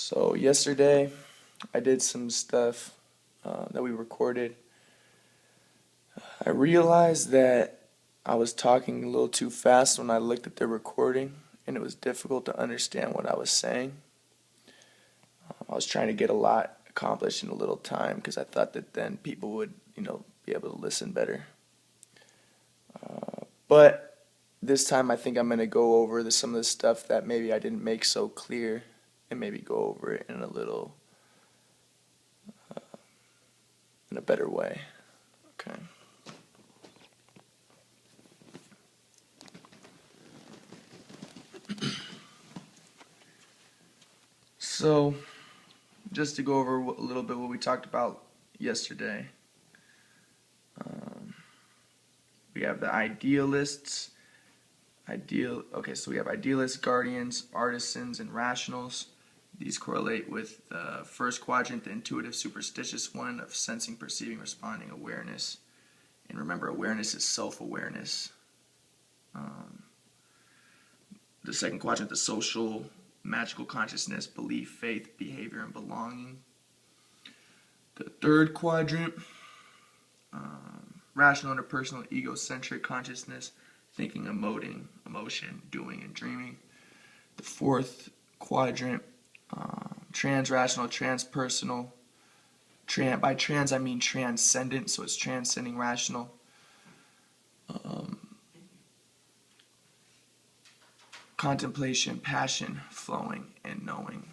So yesterday I did some stuff that we recorded. I realized that I was talking a little too fast when I looked at the recording, and it was difficult to understand what I was saying. I was trying to get a lot accomplished in a little time because I thought that then people would, be able to listen better. But this time I think I'm going to go over some of the stuff that maybe I didn't make so clear and maybe go over it in a better way. Okay. So, just to go over a little bit what we talked about yesterday. We have the idealists. So we have idealists, guardians, artisans, and rationals. These correlate with the first quadrant, the intuitive, superstitious one of sensing, perceiving, responding, awareness. And remember, awareness is self-awareness. The second quadrant, the social, magical consciousness, belief, faith, behavior, and belonging. The third quadrant, rational, interpersonal, egocentric consciousness, thinking, emoting, emotion, doing, and dreaming. The fourth quadrant, trans-rational, transpersonal. By trans I mean transcendent, so it's transcending rational. Contemplation, passion, flowing, and knowing.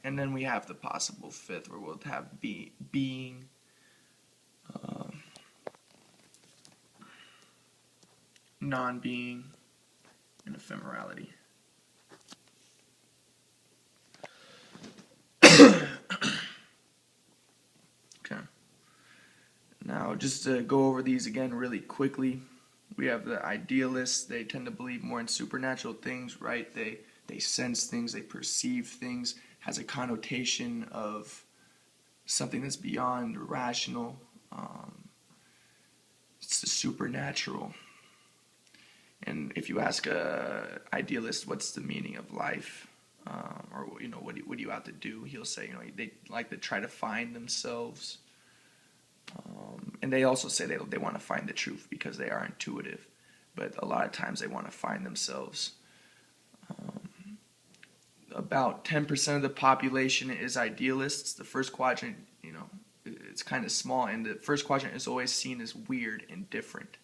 And then we have the possible fifth, where we'll have being, non-being, and ephemerality. Okay. Now, just to go over these again really quickly, we have the idealists. They tend to believe more in supernatural things, right? They sense things, they perceive things, has a connotation of something that's beyond rational. It's the supernatural. And if you ask a idealist, what's the meaning of life, or what do you have to do, he'll say, they like to try to find themselves. And they also say they want to find the truth because they are intuitive, but a lot of times they want to find themselves. About 10% of the population is idealists. The first quadrant, it's kind of small, and the first quadrant is always seen as weird and different.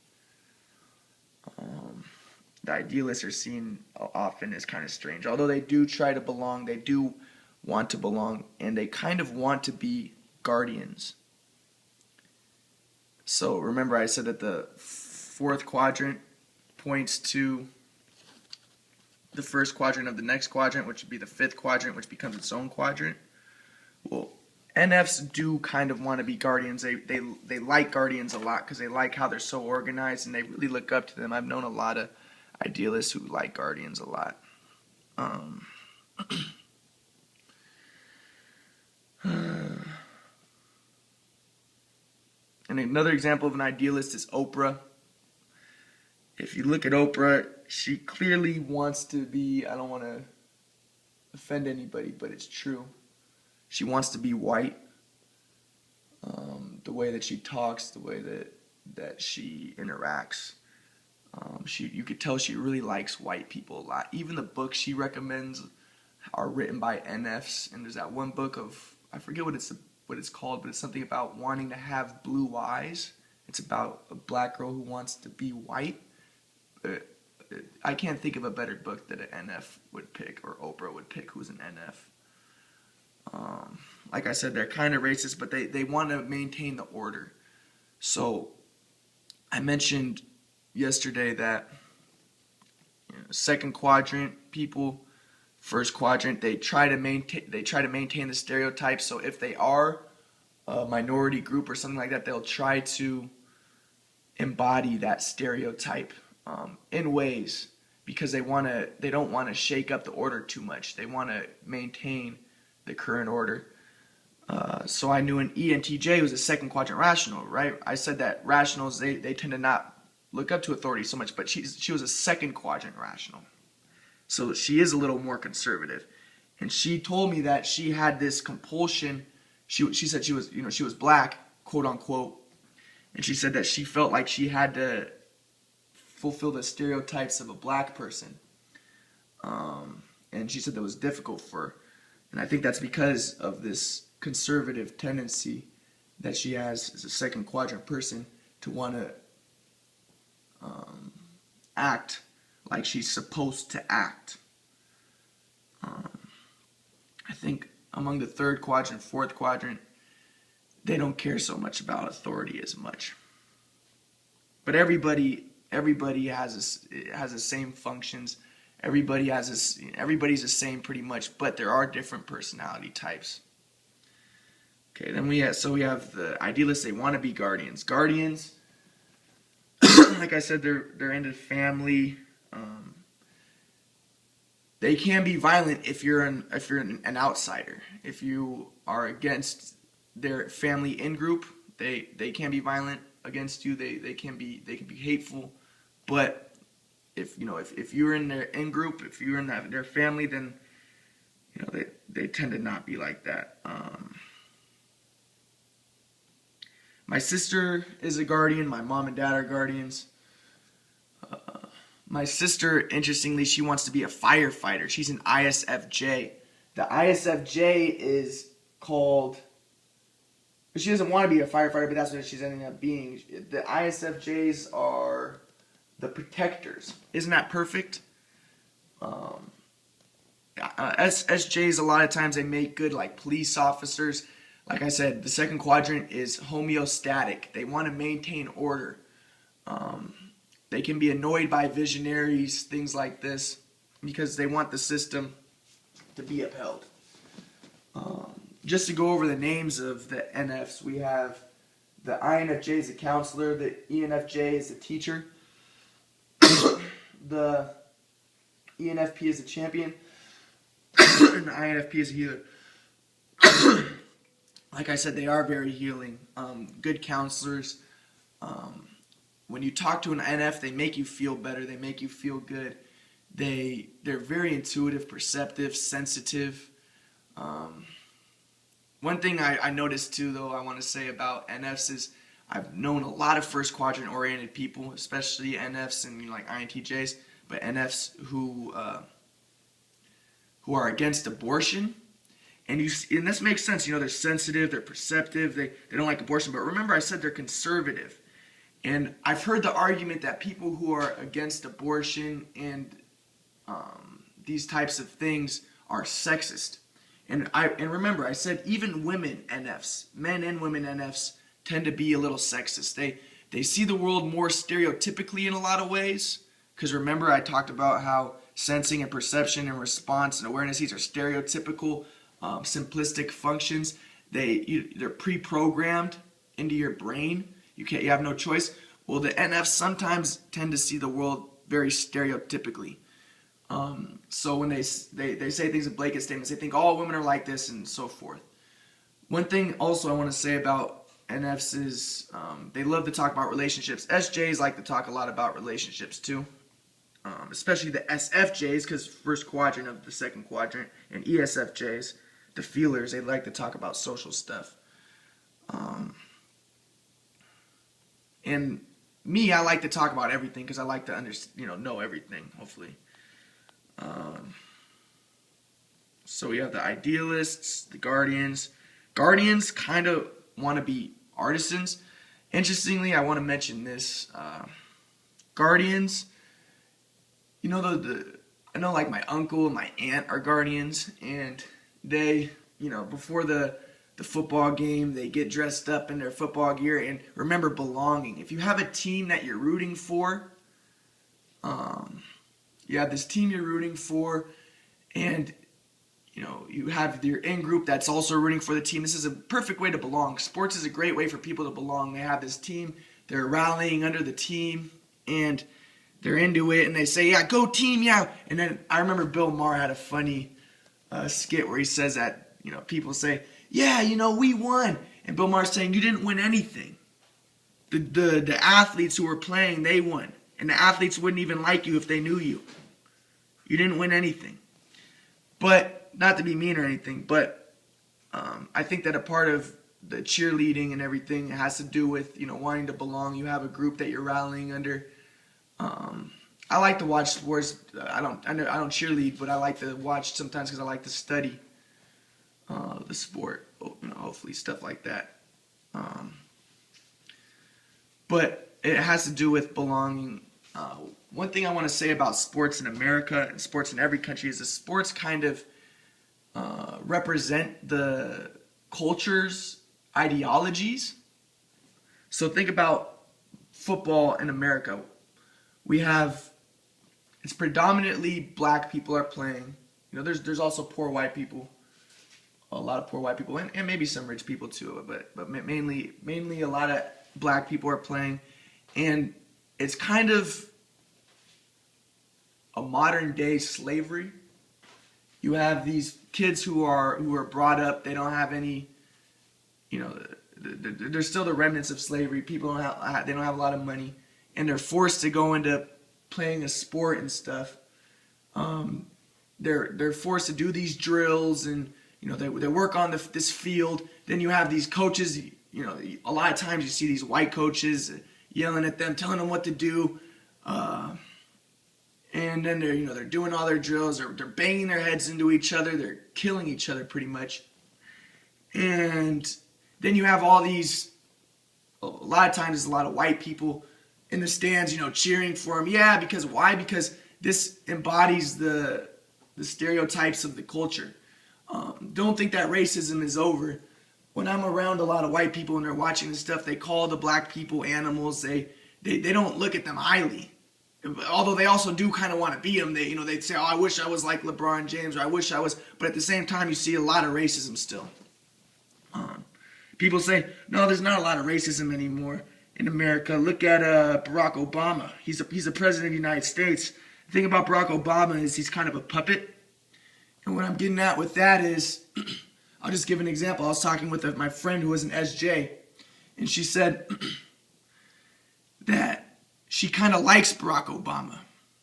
The idealists are seen often as kind of strange, although they do try to belong, they do want to belong, and they kind of want to be guardians. So remember I said that the fourth quadrant points to the first quadrant of the next quadrant, which would be the fifth quadrant, which becomes its own quadrant. Well, NFs do kind of want to be guardians. They like guardians a lot because they like how they're so organized and they really look up to them. I've known a lot of idealists who like guardians a lot. And another example of an idealist is Oprah. If you look at Oprah, she clearly wants to be, I don't want to offend anybody, but it's true. She wants to be white. The way that she talks, the way that she interacts. You could tell she really likes white people a lot. Even the books she recommends are written by NFs. And there's that one book of, I forget what it's called, but it's something about wanting to have blue eyes. It's about a black girl who wants to be white. I can't think of a better book that an NF would pick, or Oprah would pick, who's an NF. Like I said, they're kind of racist, but they want to maintain the order. So I mentioned yesterday that second quadrant people, first quadrant, they try to maintain the stereotypes. So if they are a minority group or something like that, they'll try to embody that stereotype in ways, because they don't want to shake up the order too much. They want to maintain the current order. So I knew an ENTJ was a second quadrant rational, right? I said that rationals, they tend to not look up to authority so much, but she was a second quadrant rational. So she is a little more conservative. And she told me that she had this compulsion. She said she was, she was black, quote unquote. And she said that she felt like she had to fulfill the stereotypes of a black person. And she said that was difficult for her. And I think that's because of this conservative tendency that she has as a second quadrant person to want to act like she's supposed to act. I think among the third quadrant, fourth quadrant, they don't care so much about authority as much. But everybody has the same functions. Everybody's the same pretty much, but there are different personality types. Okay, then we have the idealists. They want to be guardians. Guardians, like I said, they're into family. They can be violent if you're an outsider. If you are against their family in group, they can be violent against you. They can be hateful. But if you're in their in group, if you're in their family, then they tend to not be like that. My sister is a guardian. My mom and dad are guardians. My sister, interestingly, she wants to be a firefighter. She's an ISFJ. The ISFJ is called... She doesn't want to be a firefighter, but that's what she's ending up being. The ISFJs are the protectors. Isn't that perfect? SJs, a lot of times, they make good like police officers. Like I said, the second quadrant is homeostatic. They want to maintain order. They can be annoyed by visionaries, things like this, because they want the system to be upheld. Just to go over the names of the NFs, we have the INFJ is the counselor, the ENFJ is the teacher, the ENFP is the champion, and the INFP is a healer. Like I said, they are very healing, good counselors. When you talk to an NF, they make you feel better. They make you feel good. They're very intuitive, perceptive, sensitive. One thing I noticed too, though, I want to say about NFs is I've known a lot of first quadrant oriented people, especially NFs and like INTJs, but NFs who are against abortion. And this makes sense. They're sensitive, they're perceptive, they don't like abortion. But remember, I said they're conservative. And I've heard the argument that people who are against abortion and these types of things are sexist. And remember, I said even women NFs, men and women NFs, tend to be a little sexist. They see the world more stereotypically in a lot of ways. Because remember, I talked about how sensing and perception and response and awareness, these are stereotypical, simplistic functions. They're pre-programmed into your brain. You have no choice. Well, the NFs sometimes tend to see the world very stereotypically. So when they say things in blanket statements, they think all women are like this and so forth. One thing also I want to say about NFs is they love to talk about relationships. SJs like to talk a lot about relationships too, especially the SFJs, because first quadrant of the second quadrant, and ESFJs, the feelers, they like to talk about social stuff. And me, I like to talk about everything because I like to know everything, hopefully. So we have the idealists, the guardians. Guardians kind of want to be artisans. Interestingly, I want to mention this. Guardians, I know like my uncle and my aunt are guardians, and they, before the football game, they get dressed up in their football gear. And remember, belonging. If you have a team that you're rooting for, you have this team you're rooting for, and you have your in-group that's also rooting for the team. This is a perfect way to belong. Sports is a great way for people to belong. They have this team, they're rallying under the team, and they're into it, and they say, yeah, go team, yeah. And then I remember Bill Maher had a funny skit where he says that, people say, yeah, we won. And Bill Maher's saying, you didn't win anything. The athletes who were playing, they won. And the athletes wouldn't even like you if they knew you. You didn't win anything. But not to be mean or anything, but I think that a part of the cheerleading and everything has to do with, you know, wanting to belong. You have a group that you're rallying under. I like to watch sports. I don't cheerlead, but I like to watch sometimes because I like to study the sport. You know, hopefully stuff like that. But it has to do with belonging. One thing I want to say about sports in America and sports in every country is that sports kind of represent the culture's ideologies. So think about football in America. It's predominantly black people are playing. You know, there's also poor white people, a lot of poor white people, and maybe some rich people too. But mainly a lot of black people are playing, and it's kind of a modern day slavery. You have these kids who are brought up. They don't have any, you know, there's still the remnants of slavery. People don't have a lot of money, and they're forced to go into playing a sport and stuff. They're forced to do these drills, and you know they work on this field. Then you have these coaches. You know, a lot of times you see these white coaches yelling at them, telling them what to do, and then they're doing all their drills. They're banging their heads into each other. They're killing each other pretty much. And then you have all these. A lot of times, there's a lot of white people in the stands, you know, cheering for him. Yeah, because why? Because this embodies the stereotypes of the culture. Don't think that racism is over. When I'm around a lot of white people and they're watching this stuff, they call the black people animals. They don't look at them highly. Although they also do kind of want to beat them. They'd say, oh, I wish I was like LeBron James, or I wish I was. But at the same time, you see a lot of racism still. People say, no, there's not a lot of racism anymore in America. Look at Barack Obama. He's a president of the United States. The thing about Barack Obama is he's kind of a puppet. And what I'm getting at with that is, I'll just give an example. I was talking with my friend who was an SJ, and she said that she kind of likes Barack Obama.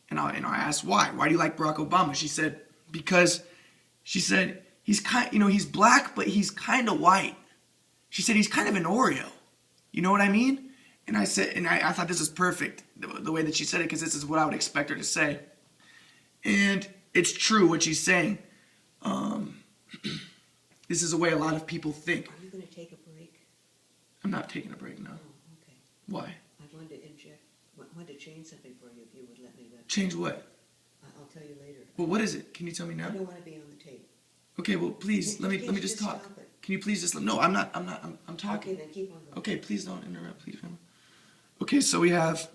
And I asked why. Why do you like Barack Obama? She said because he's black, but he's kind of white. She said he's kind of an Oreo. You know what I mean? And I said, and I thought this was perfect, the way that she said it, because this is what I would expect her to say. And it's true what she's saying. This is the way a lot of people think. Are you going to take a break? I'm not taking a break, no. Oh, okay. Why? I wanted to change something for you if you would let me. Change what? I'll tell you later. Well, what is it? Can you tell me now? I don't want to be on the tape. Okay, well, please, let me just talk. Can you please just no, I'm talking. Okay, then keep on going. Okay, please don't interrupt, please. Okay, so we have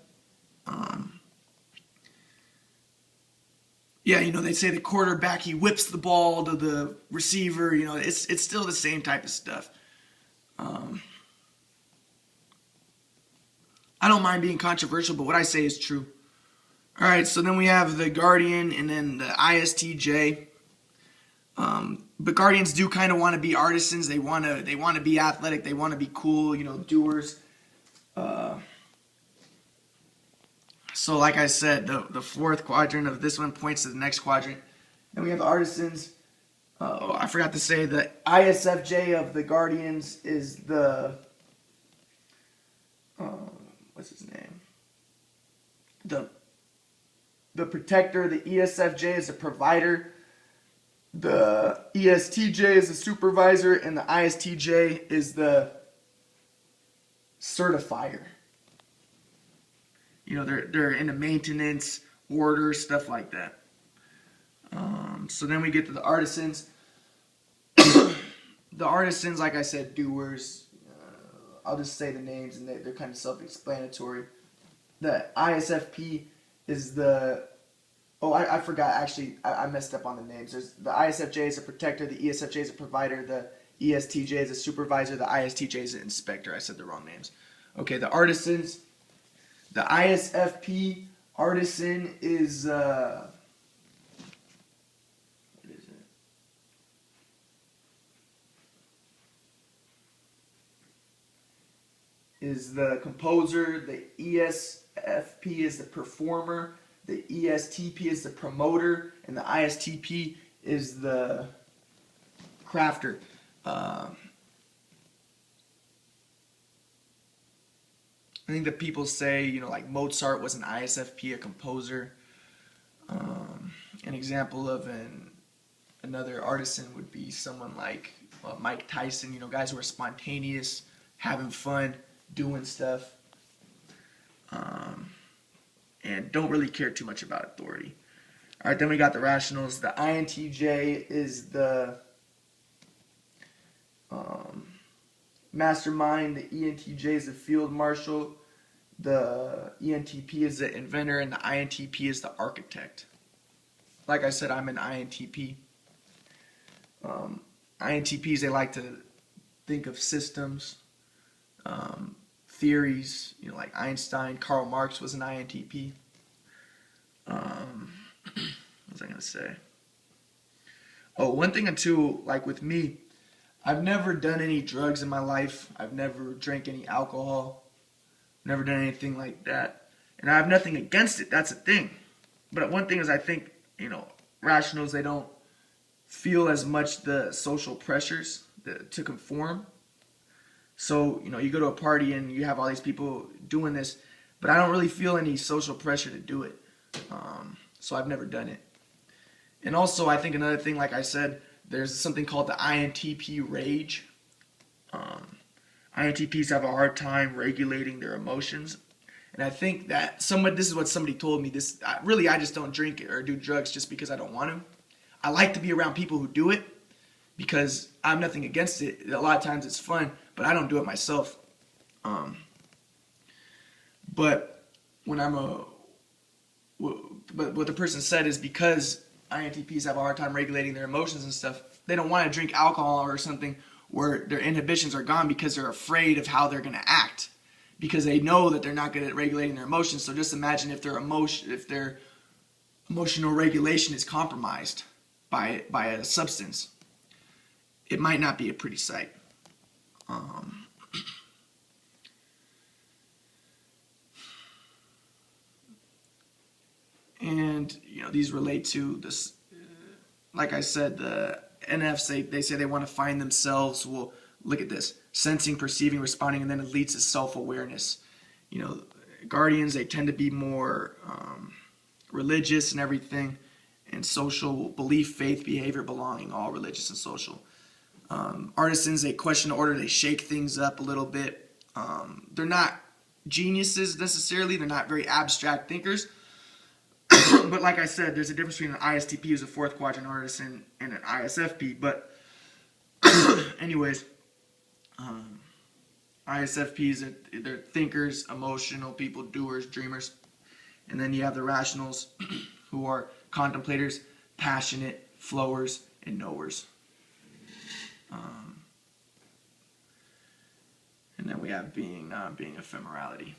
yeah, you know, they say the quarterback, he whips the ball to the receiver, you know, it's still the same type of stuff. I don't mind being controversial, but what I say is true. All right, so then we have the Guardian and then the ISTJ. But Guardians do kind of want to be artisans. They want to be athletic. They want to be cool, you know, doers. So like I said, the fourth quadrant of this one points to the next quadrant. Then we have the Artisans. I forgot to say the ISFJ of the Guardians is the what's his name? The protector. The ESFJ is the provider. The ESTJ is the supervisor, and the ISTJ is the certifier. You know, they're into maintenance, order, stuff like that. So then we get to the Artisans. The Artisans, like I said, doers. I'll just say the names, and they're kind of self-explanatory. The ISFP is the... Oh, I forgot. Actually, I messed up on the names. There's the ISFJ is a protector, the ESFJ is a provider, the ESTJ is a supervisor, the ISTJ is an inspector. I said the wrong names. Okay, the Artisans. The ISFP artisan is what is it? Is the composer. The ESFP is the performer. The ESTP is the promoter, and the ISTP is the crafter. I think that people say, you know, like Mozart was an ISFP, a composer. An example of another artisan would be someone like Mike Tyson, you know, guys who are spontaneous, having fun, doing stuff, and don't really care too much about authority. All right, then we got the rationals. The INTJ is the mastermind. The ENTJ is the field marshal. The ENTP is the inventor, and the INTP is the architect. Like I said, I'm an INTP. INTPs, they like to think of systems, theories, you know, like Einstein. Karl Marx was an INTP. What was I going to say? Oh, one thing too, like with me, I've never done any drugs in my life. I've never drank any alcohol. Never done anything like that. And I have nothing against it. That's a thing. But one thing is, I think, you know, rationals, they don't feel as much the social pressures to conform. So, you know, you go to a party and you have all these people doing this, but I don't really feel any social pressure to do it. So I've never done it. And also, I think another thing, like I said, there's something called the INTP Rage. INTPs have a hard time regulating their emotions. And I think that this is what somebody told me. I just don't drink or do drugs just because I don't want to. I like to be around people who do it because I have nothing against it. A lot of times it's fun, but I don't do it myself. But what the person said is because INTPs have a hard time regulating their emotions and stuff, they don't want to drink alcohol or something where their inhibitions are gone because they're afraid of how they're going to act, because they know that they're not good at regulating their emotions. So just imagine if their emotional regulation is compromised by a substance. It might not be a pretty sight. And you know, these relate to this. Like I said, the NFs, they say they want to find themselves. Well, look at this: sensing, perceiving, responding, and then it leads to self-awareness. You know, guardians, they tend to be more religious and everything, and social: belief, faith, behavior, belonging, all religious and social. Artisans, they question order, they shake things up a little bit. They're not geniuses necessarily, they're not very abstract thinkers. But like I said, there's a difference between an ISTP, who's a fourth quadrant artisan, and an ISFP. But anyways, ISFPs, they're thinkers, emotional people, doers, dreamers. And then you have the rationals, who are contemplators, passionate, flowers, and knowers. And then we have being ephemerality.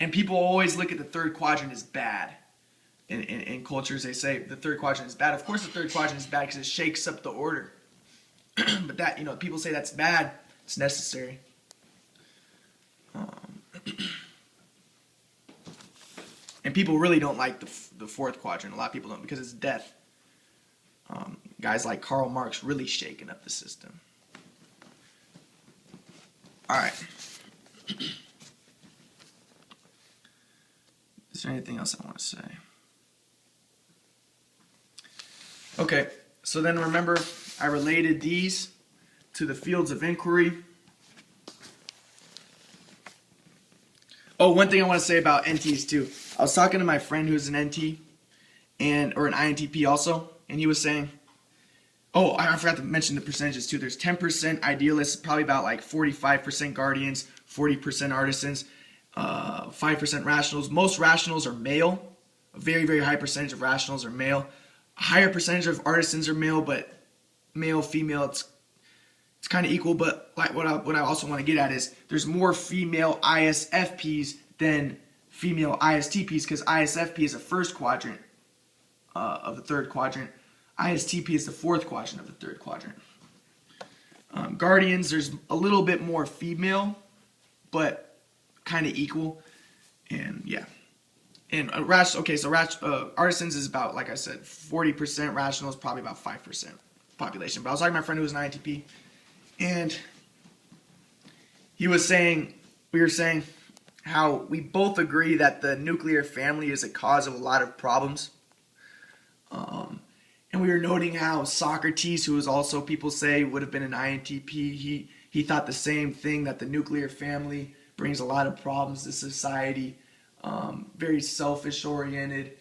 And people always look at the third quadrant as bad. In cultures, they say the third quadrant is bad. Of course the third quadrant is bad because it shakes up the order. But that, you know, people say that's bad. It's necessary. And people really don't like the fourth quadrant. A lot of people don't, because it's death. Guys like Karl Marx really shaking up the system. All right. Is there anything else I want to say? Okay, so then remember, I related these to the fields of inquiry. Oh, one thing I want to say about NTs too. I was talking to my friend who's an NT or an INTP also, and he was saying, oh, I forgot to mention the percentages too. There's 10% idealists, probably about like 45% guardians, 40% artisans, 5% rationals. Most rationals are male. A very, very high percentage of rationals are male. A higher percentage of artisans are male, but male, female, it's kind of equal. But like what I also want to get at is there's more female ISFPs than female ISTPs, because ISFP is the first quadrant of the third quadrant. ISTP is the fourth quadrant of the third quadrant. Guardians, there's a little bit more female, but kind of equal. And yeah. And Artisans is about, like I said, 40%. Rational is probably about 5% population. But I was talking to my friend who was an INTP, and we were saying how we both agree that the nuclear family is a cause of a lot of problems. And we were noting how Socrates, who was also, people say, would have been an INTP, he thought the same thing, that the nuclear family brings a lot of problems to society. Very selfish oriented.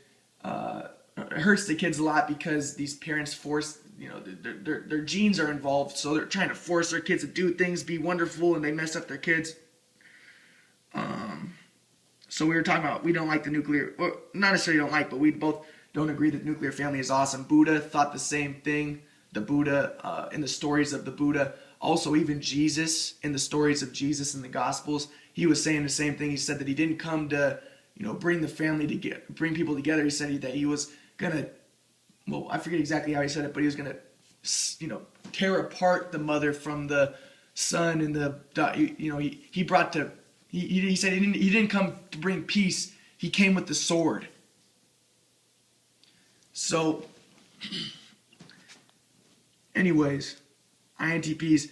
It hurts the kids a lot because these parents force, their genes are involved, so they're trying to force their kids to do things, be wonderful, and they mess up their kids. So we were talking about, we don't like the nuclear, well, not necessarily don't like, but we both don't agree that nuclear family is awesome. Buddha thought the same thing. The Buddha, in the stories of the Buddha, also even Jesus, in the stories of Jesus in the Gospels, he was saying the same thing. He said that he didn't come to, bring the family together, bring people together. He said that he was gonna, well, I forget exactly how he said it, but he was gonna, tear apart the mother from the son, and he brought to, he said he didn't come to bring peace. He came with the sword. So, anyways, INTPs,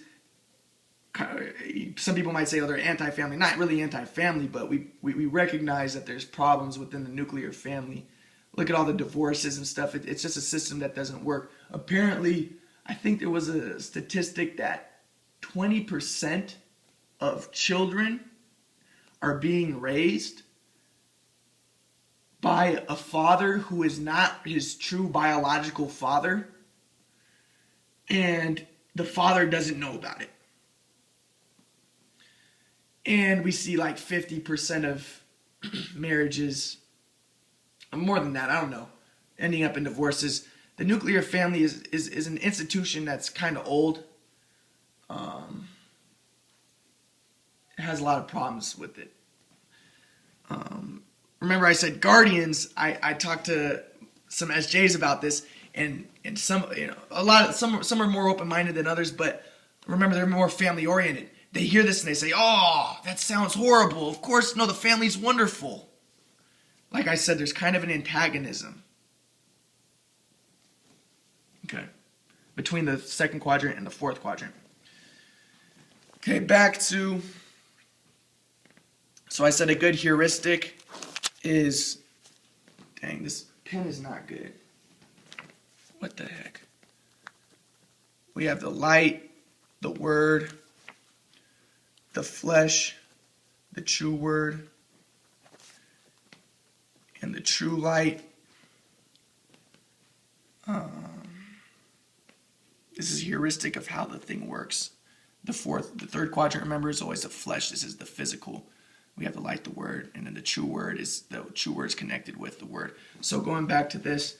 some people might say, oh, they're anti-family. Not really anti-family, but we recognize that there's problems within the nuclear family. Look at all the divorces and stuff. It's just a system that doesn't work. Apparently, I think there was a statistic that 20% of children are being raised by a father who is not his true biological father, and the father doesn't know about it. And we see like 50% of marriages, more than that, I don't know, ending up in divorces. The nuclear family is an institution that's kind of old. It has a lot of problems with it. Remember I said guardians. I talked to some SJs about this, and some, some are more open-minded than others, but remember, they're more family-oriented. They hear this and they say, oh, that sounds horrible. Of course, no, the family's wonderful. Like I said, there's kind of an antagonism. Okay. Between the second quadrant and the fourth quadrant. Okay, back to, so I said a good heuristic is, dang, this pen is not good. What the heck? We have the light, the word, the flesh, the true word, and the true light. This is a heuristic of how the thing works. The third quadrant, remember, is always the flesh. This is the physical. We have the light, the word, and then the true word is connected with the word. So going back to this,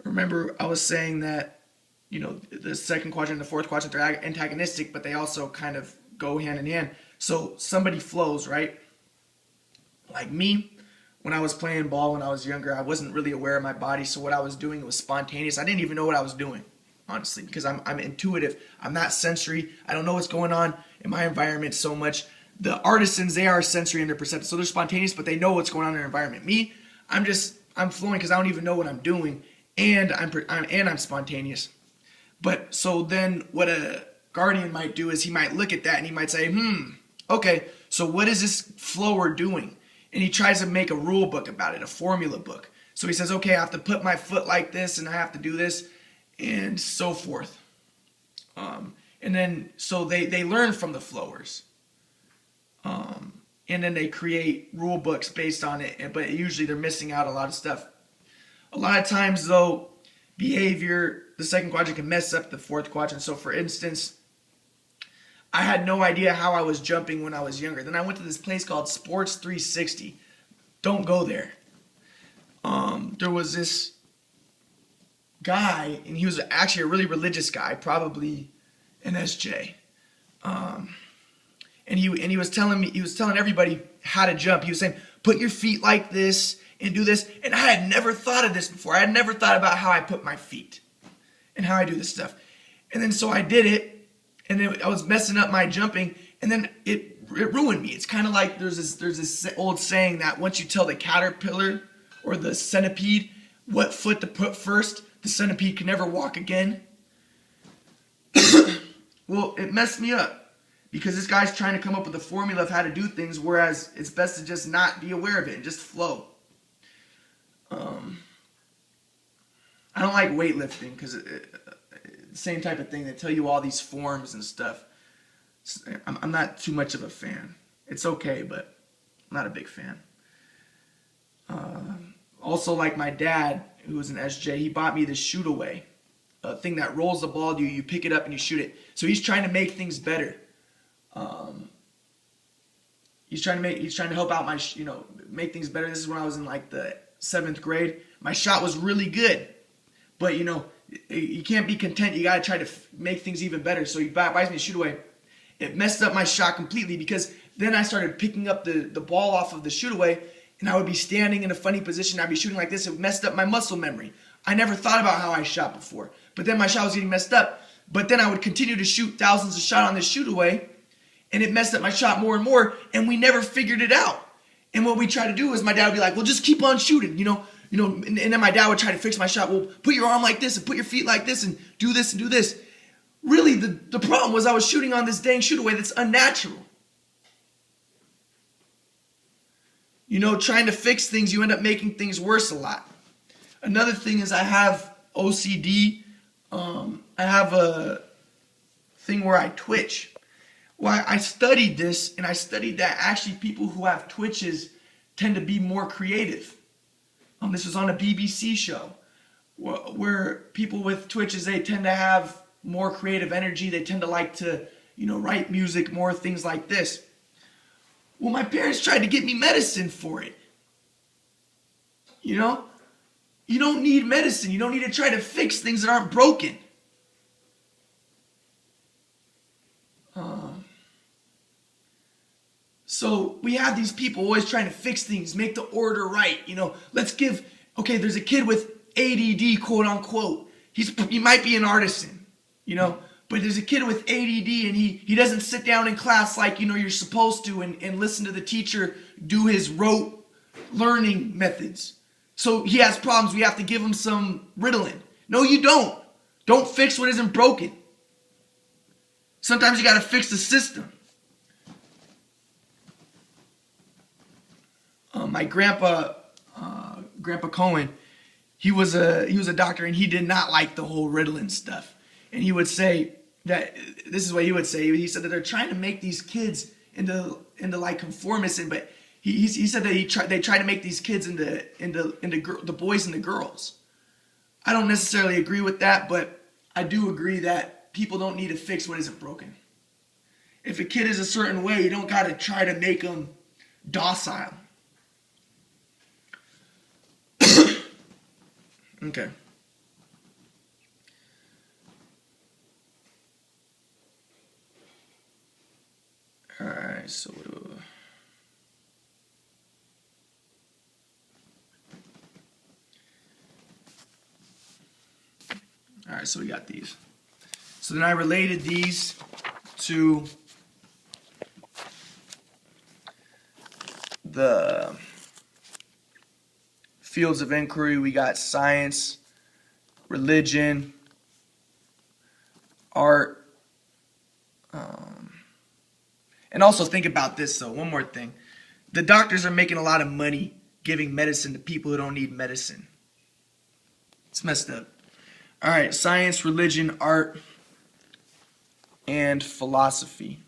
remember I was saying that, the second quadrant and the fourth quadrant, they're antagonistic, but they also kind of go hand in hand. So somebody flows, right? Like me, when I was playing ball when I was younger, I wasn't really aware of my body, so what I was doing was spontaneous. I didn't even know what I was doing, honestly, because I'm intuitive. I'm not sensory. I don't know what's going on in my environment so much. The artisans, they are sensory and they're perceptive, so they're spontaneous, but they know what's going on in their environment. Me, I'm flowing because I don't even know what I'm doing, and I'm spontaneous. But so then what a guardian might do is he might look at that and he might say, okay, so what is this flower doing? And he tries to make a rule book about it, a formula book. So he says, okay, I have to put my foot like this, and I have to do this, and so forth. And then, so they learn from the flowers. And then they create rule books based on it, but usually they're missing out a lot of stuff. A lot of times, though, behavior, the second quadrant can mess up the fourth quadrant. So, for instance, I had no idea how I was jumping when I was younger. Then I went to this place called Sports 360. Don't go there. There was this guy, and he was actually a really religious guy, probably an SJ. And he was telling everybody how to jump. He was saying, put your feet like this and do this. And I had never thought of this before. I had never thought about how I put my feet and how I do this stuff. And then so I did it, and then I was messing up my jumping, and then it ruined me. It's kind of like there's this old saying that once you tell the caterpillar or the centipede, what foot to put first. The centipede can never walk again. Well, it messed me up because this guy's trying to come up with a formula of how to do things, whereas it's best to just not be aware of it and just flow. I don't like weightlifting because same type of thing. They tell you all these forms and stuff. I'm not too much of a fan. It's okay, but I'm not a big fan. Also, like my dad, who was an SJ, he bought me this shoot away, a thing that rolls the ball to you. You pick it up and you shoot it. So he's trying to make things better. He's trying to help out make things better. This is when I was in like the 7th grade. My shot was really good, but you can't be content. You gotta try to make things even better. So he buys me a shoot away. It messed up my shot completely because then I started picking up the ball off of the shoot away, and I would be standing in a funny position. I'd be shooting like this. It messed up my muscle memory. I never thought about how I shot before, but then my shot was getting messed up. But then I would continue to shoot thousands of shots on this shoot away, and it messed up my shot more and more, and we never figured it out. And what we tried to do is my dad would be like, well, just keep on shooting, and then my dad would try to fix my shot. Well, put your arm like this and put your feet like this and do this and do this. Really, the problem was I was shooting on this dang shoot away that's unnatural. Trying to fix things, you end up making things worse a lot. Another thing is I have OCD. I have a thing where I twitch. Well, I studied this, and I studied that actually people who have twitches tend to be more creative. This was on a BBC show where people with twitches, they tend to have more creative energy. They tend to like to, write music more, things like this. Well, my parents tried to get me medicine for it. You don't need medicine. You don't need to try to fix things that aren't broken. So we have these people always trying to fix things, make the order right. There's a kid with ADD, quote unquote. He might be an artisan, but there's a kid with ADD and he doesn't sit down in class like, you're supposed to and listen to the teacher do his rote learning methods. So he has problems. We have to give him some Ritalin. No, you don't. Don't fix what isn't broken. Sometimes you got to fix the system. My grandpa Cohen, he was a doctor, and he did not like the whole Ritalin stuff. And he would say that this is what he would say. He said that they're trying to make these kids into like conformists, but he said that they try to make these kids into the boys and the girls. I don't necessarily agree with that, but I do agree that people don't need to fix what isn't broken. If a kid is a certain way, you don't got to try to make them docile. Okay. Alright, so Alright, so we got these. So then I related these to the fields of inquiry. We got science, religion, art, and also think about this though, one more thing. The doctors are making a lot of money giving medicine to people who don't need medicine. It's messed up. Alright, science, religion, art, and philosophy.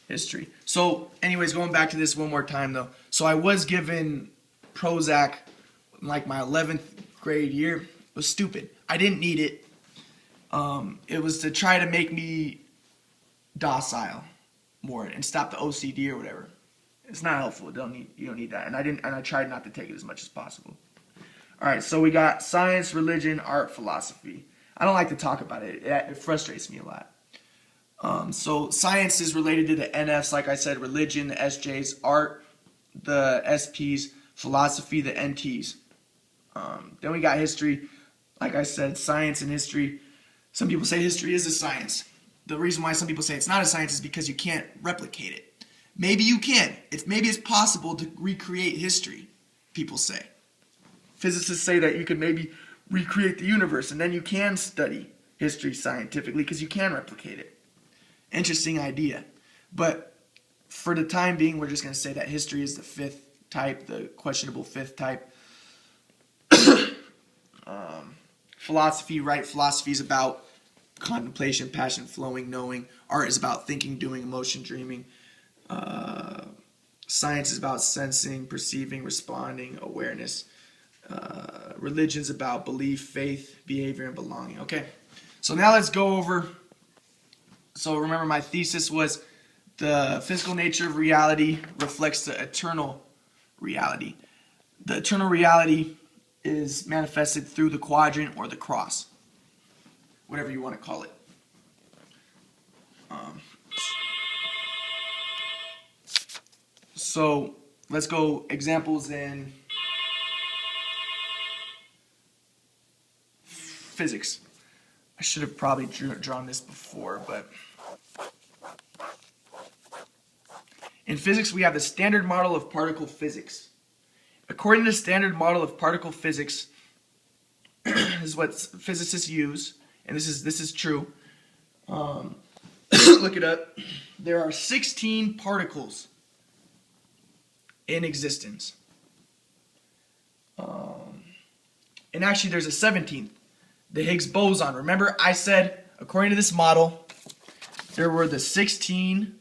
History. So anyways, going back to this one more time though. So I was given Prozac in like my 11th grade year. It was stupid. I didn't need it. It was to try to make me docile more and stop the OCD or whatever. It's not helpful. You don't need that. And I tried not to take it as much as possible. All right, so we got science, religion, art, philosophy. I don't like to talk about it. It frustrates me a lot. So science is related to the NFs, like I said, religion, the SJs, art, the SPs, philosophy, the NTs. Then we got history, like I said, science and history. Some people say history is a science. The reason why some people say it's not a science is because you can't replicate it. Maybe you can. Maybe it's possible to recreate history, people say. Physicists say that you can maybe recreate the universe, and then you can study history scientifically because you can replicate it. Interesting idea. But for the time being, we're just going to say that history is the fifth type, the questionable fifth type. Philosophy, right? Philosophy is about contemplation, passion, flowing, knowing. Art is about thinking, doing, emotion, dreaming. Science is about sensing, perceiving, responding, awareness. Religion is about belief, faith, behavior, and belonging. Okay, so now let's go over. So remember, my thesis was the physical nature of reality reflects the eternal reality. The eternal reality is manifested through the quadrant or the cross, whatever you want to call it. So let's go examples in physics. I should have probably drawn this before, but in physics we have the standard model of particle physics. According to the standard model of particle physics, this is what physicists use, and this is true. Look it up. There are 16 particles in existence. And actually there's a 17th, the Higgs boson. Remember I said, according to this model, there were the 16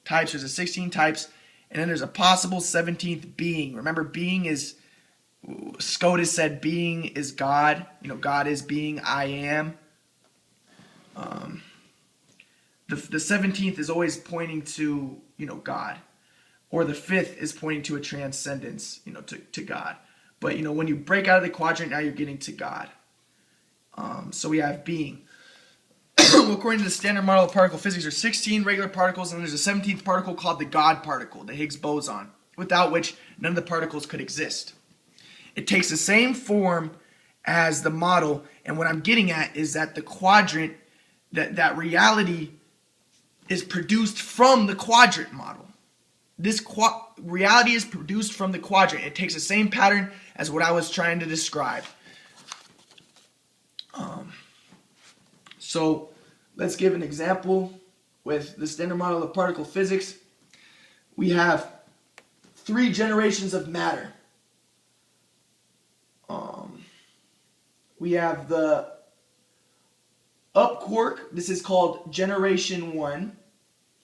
types, there's a 16 types, and then there's a possible 17th being. Remember, being is, Scotus said being is God. You know, God is being, I am. The 17th is always pointing to, God. Or the 5th is pointing to a transcendence, to God. But, when you break out of the quadrant, now you're getting to God. So we have being. According to the standard model of particle physics, there are 16 regular particles, and there's a 17th particle called the God particle, the Higgs boson, without which none of the particles could exist. It takes the same form as the model, and what I'm getting at is that the quadrant, that reality is produced from the quadrant model. This reality is produced from the quadrant. It takes the same pattern as what I was trying to describe. So let's give an example with the standard model of particle physics. We have 3 generations of matter. We have the up quark. This is called generation 1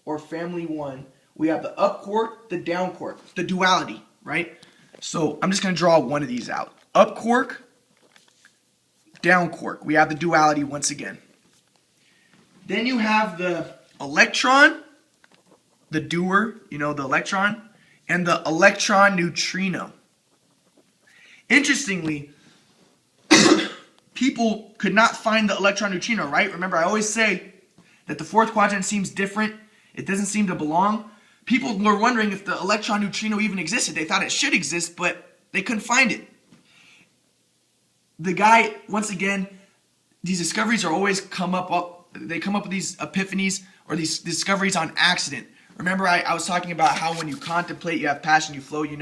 or family 1. We have the up quark, the down quark, the duality, right? So I'm just going to draw one of these out. Up quark, down quark. We have the duality once again. Then you have the electron, the doer, the electron, and the electron neutrino. Interestingly, people could not find the electron neutrino, right? Remember, I always say that the fourth quadrant seems different. It doesn't seem to belong. People were wondering if the electron neutrino even existed. They thought it should exist, but they couldn't find it. The guy, once again, these discoveries are always they come up with these epiphanies or these discoveries on accident. Remember, I was talking about how when you contemplate, you have passion, you flow, you're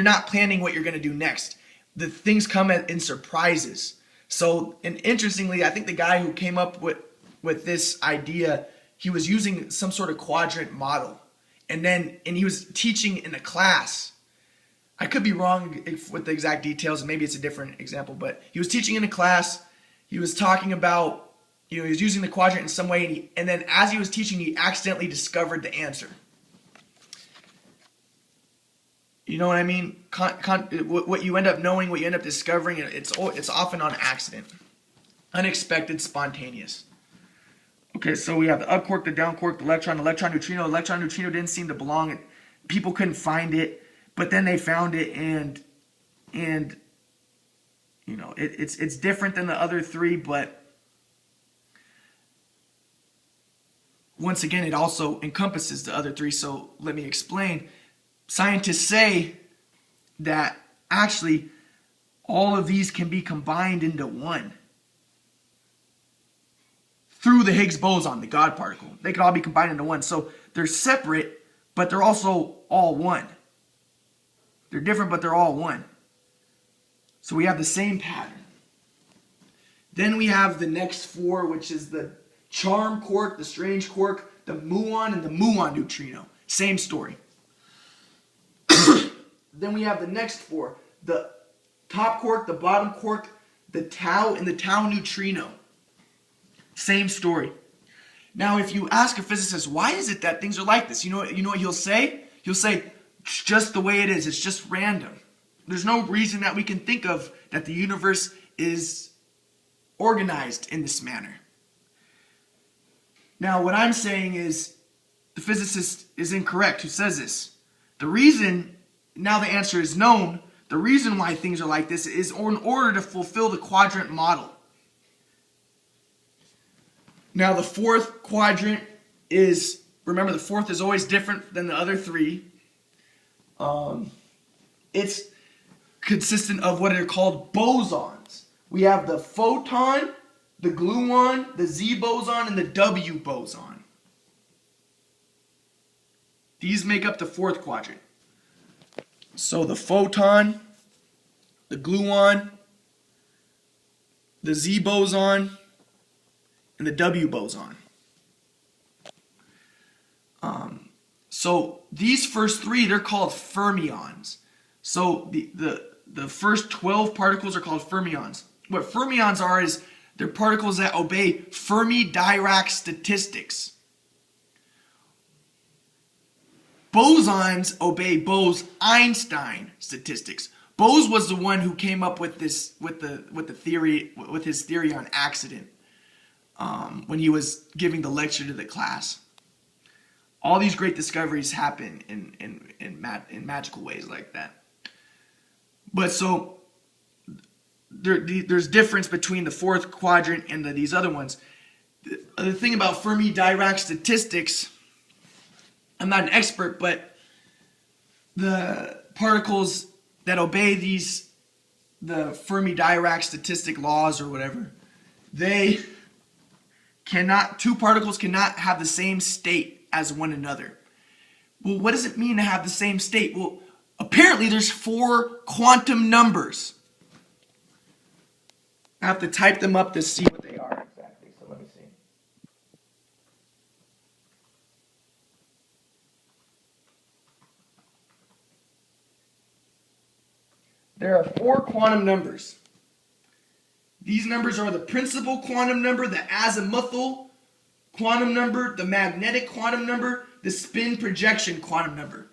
not planning what you're going to do next. The things come in surprises. So, and interestingly, I think the guy who came up with this idea, he was using some sort of quadrant model. And he was teaching in a class. I could be wrong with the exact details, and maybe it's a different example, but he was teaching in a class. He was talking about, he was using the quadrant in some way, and then as he was teaching, he accidentally discovered the answer. You know what I mean? What you end up knowing, what you end up discovering, it's often on accident. Unexpected, spontaneous. Okay, so we have the up quark, the down quark, the electron neutrino. Electron neutrino didn't seem to belong. People couldn't find it, but then they found it, and it's different than the other 3, but once again, it also encompasses the other 3. So let me explain. Scientists say that actually all of these can be combined into one through the Higgs boson, the God particle. They could all be combined into one. So they're separate, but they're also all one. They're different, but they're all one. So we have the same pattern. Then we have the next four, which is the charm quark, the strange quark, the muon, and the muon neutrino. Same story. Then we have the next four, the top quark, the bottom quark, the tau, and the tau neutrino. Same story. Now, if you ask a physicist, why is it that things are like this? You know what he'll say? He'll say, it's just the way it is. It's just random. There's no reason that we can think of that the universe is organized in this manner. Now, what I'm saying is the physicist is incorrect who says this. The reason, now the answer is known, the reason why things are like this is in order to fulfill the quadrant model. Now, the fourth quadrant is, remember, the fourth is always different than the other three. It's consistent of what are called bosons. We have the photon, the gluon, the Z boson, and the W boson. These make up the fourth quadrant. So the photon, the gluon, the Z boson, and the W boson. So these first three, they're called fermions. So the first 12 particles are called fermions. What fermions are is they're particles that obey Fermi-Dirac statistics. Bosons obey Bose-Einstein statistics. Bose was the one who came up with this with his theory on accident when he was giving the lecture to the class. All these great discoveries happen in magical ways like that. But so there's difference between the fourth quadrant and these other ones. The thing about Fermi-Dirac statistics, I'm not an expert, but the particles that obey the Fermi-Dirac statistic laws or whatever, two particles cannot have the same state as one another. Well, what does it mean to have the same state? Well, apparently there's 4 quantum numbers. I have to type them up to see what they are exactly, so let me see. There are 4 quantum numbers. These numbers are the principal quantum number, the azimuthal quantum number, the magnetic quantum number, the spin projection quantum number.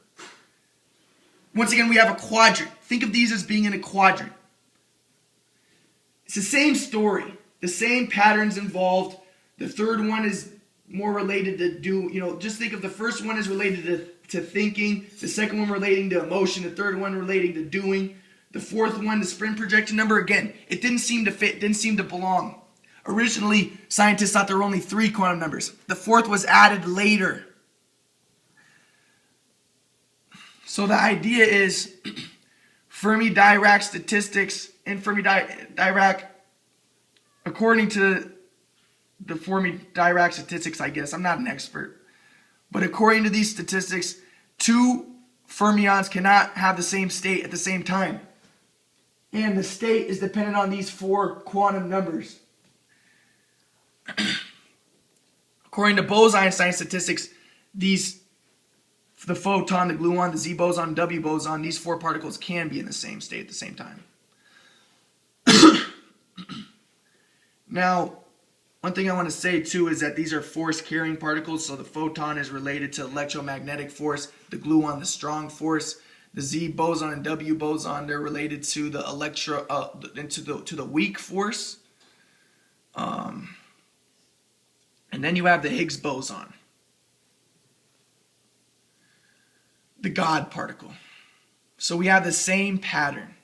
Once again, we have a quadrant. Think of these as being in a quadrant. It's the same story, the same patterns involved. The third one is more related to just think of the first one as related to thinking, the second one relating to emotion, the third one relating to doing. The fourth one, the spin projection number, again, it didn't seem to fit, didn't seem to belong. Originally, scientists thought there were only 3 quantum numbers. The fourth was added later. So the idea is Fermi-Dirac statistics and Fermi-Dirac, according to the Fermi-Dirac statistics, I guess, I'm not an expert, but according to these statistics, 2 fermions cannot have the same state at the same time. And the state is dependent on these 4 quantum numbers. According to Bose-Einstein statistics, the photon, the gluon, the Z boson, W boson, these 4 particles can be in the same state at the same time. Now, one thing I want to say too is that these are force-carrying particles. So the photon is related to electromagnetic force, the gluon, the strong force, the Z boson and W boson, they're related to the to the weak force. And then you have the Higgs boson, the God particle. So we have the same pattern.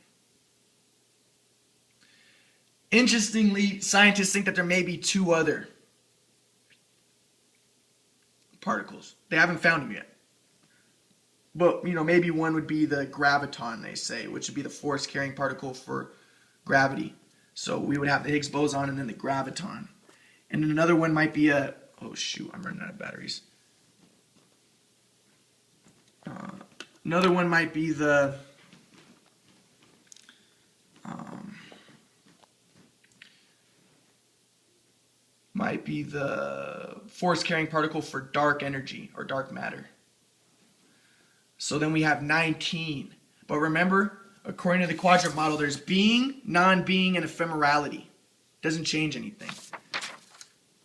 Interestingly, scientists think that there may be 2 other particles. They haven't found them yet. But, maybe one would be the graviton, they say, which would be the force-carrying particle for gravity. So we would have the Higgs boson and then the graviton. And then another one might be I'm running out of batteries. Another one might be the force carrying particle for dark energy or dark matter. So then we have 19. But remember, according to the quadrant model, there's being, non-being, and ephemerality. Doesn't change anything.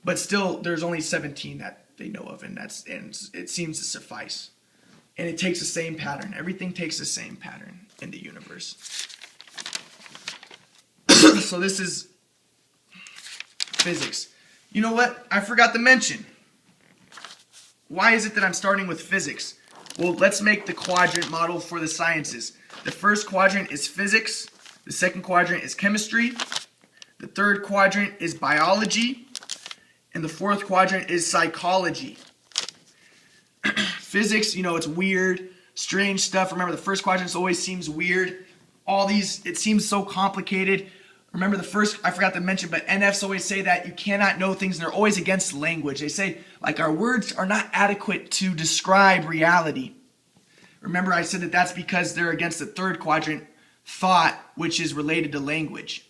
But still, there's only 17 that they know of, and it seems to suffice. And it takes the same pattern. Everything takes the same pattern in the universe. So this is physics. You know what? I forgot to mention. Why is it that I'm starting with physics? Well, let's make the quadrant model for the sciences. The first quadrant is physics. The second quadrant is chemistry. The third quadrant is biology. And the fourth quadrant is psychology. Physics, you know, it's weird, strange stuff. Remember, the first quadrant always seems weird. All these, it seems so complicated. Remember the first, I forgot to mention, but NFs always say that you cannot know things, and they're always against language. They say, like, our words are not adequate to describe reality. Remember, I said that that's because they're against the third quadrant thought, which is related to language.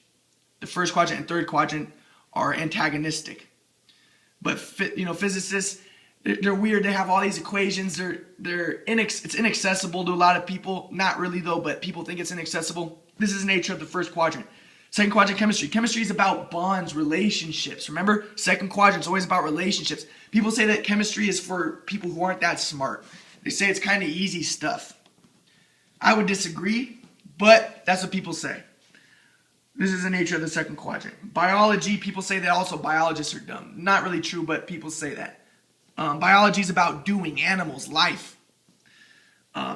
The first quadrant and third quadrant are antagonistic. But, you know, physicists, they're weird. They have all these equations. It's inaccessible to a lot of people. Not really, though, but people think it's inaccessible. This is the nature of the first quadrant. Second quadrant, chemistry. Chemistry is about bonds, relationships. Remember, second quadrant is always about relationships. People say that chemistry is for people who aren't that smart. They say it's kind of easy stuff. I would disagree, but that's what people say. This is the nature of the second quadrant. Biology, people say that also biologists are dumb. Not really true, but people say that. Biology is about doing, animals, life.